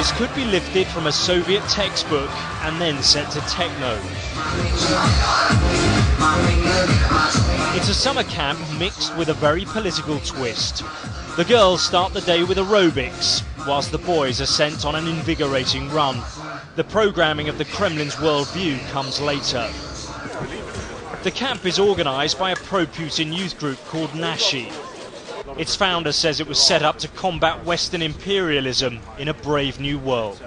emphasis could be lifted from a Soviet textbook and then set to techno. It's a summer camp mixed with a very political twist. The girls start the day with aerobics, whilst the boys are sent on an invigorating run. The programming of the Kremlin's worldview comes later. The camp is organised by a pro-Putin youth group called Nashi. Its founder says it was set up to combat Western imperialism in a brave new world.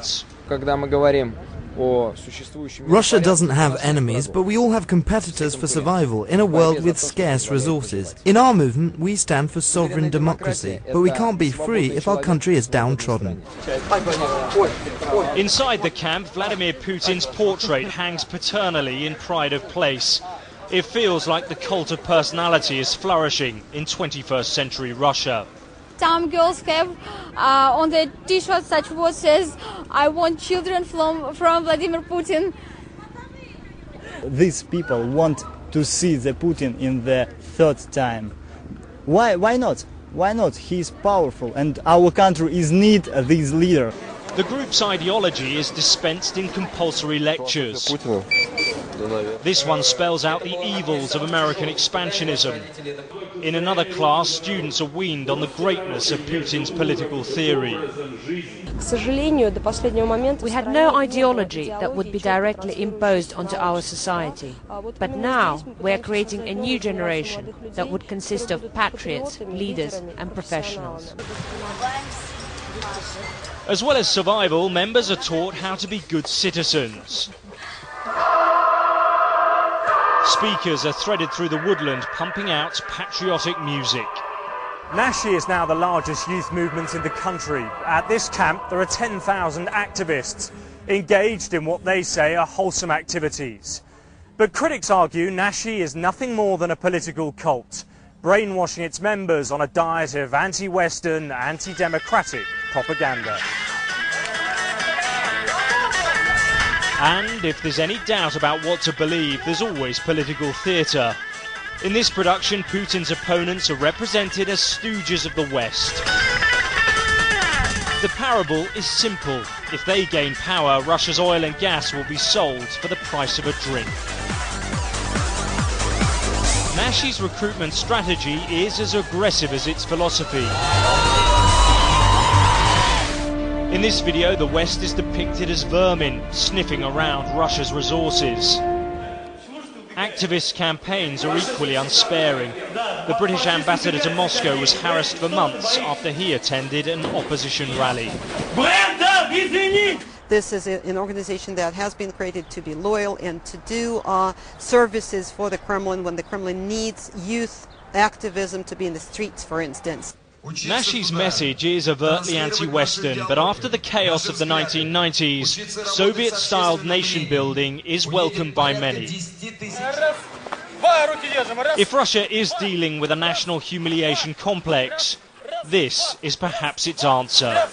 Russia doesn't have enemies, but we all have competitors for survival in a world with scarce resources. In our movement, we stand for sovereign democracy, but we can't be free if our country is downtrodden. Inside the camp, Vladimir Putin's portrait hangs paternally in pride of place. It feels like the cult of personality is flourishing in 21st century Russia. Some girls have on their t-shirts such words as, "I want children from Vladimir Putin." These people want to see the Putin in the third time. Why not? Why not? He is powerful and our country is need this leader. The group's ideology is dispensed in compulsory lectures. This one spells out the evils of American expansionism. In another class, students are weaned on the greatness of Putin's political theory. We had no ideology that would be directly imposed onto our society. But now we are creating a new generation that would consist of patriots, leaders and professionals. As well as survival, members are taught how to be good citizens. Speakers are threaded through the woodland, pumping out patriotic music. Nashi is now the largest youth movement in the country. At this camp, there are 10,000 activists engaged in what they say are wholesome activities. But critics argue Nashi is nothing more than a political cult, brainwashing its members on a diet of anti-Western, anti-democratic propaganda. And if there's any doubt about what to believe, there's always political theatre. In this production, Putin's opponents are represented as stooges of the West. The parable is simple. If they gain power, Russia's oil and gas will be sold for the price of a drink. Nashi's recruitment strategy is as aggressive as its philosophy. In this video, the West is depicted as vermin, sniffing around Russia's resources. Activist campaigns are equally unsparing. The British ambassador to Moscow was harassed for months after he attended an opposition rally. This is an organization that has been created to be loyal and to do services for the Kremlin when the Kremlin needs youth activism to be in the streets, for instance. Nashi's message is overtly anti-Western, but after the chaos of the 1990s, Soviet-styled nation-building is welcomed by many. If Russia is dealing with a national humiliation complex, this is perhaps its answer.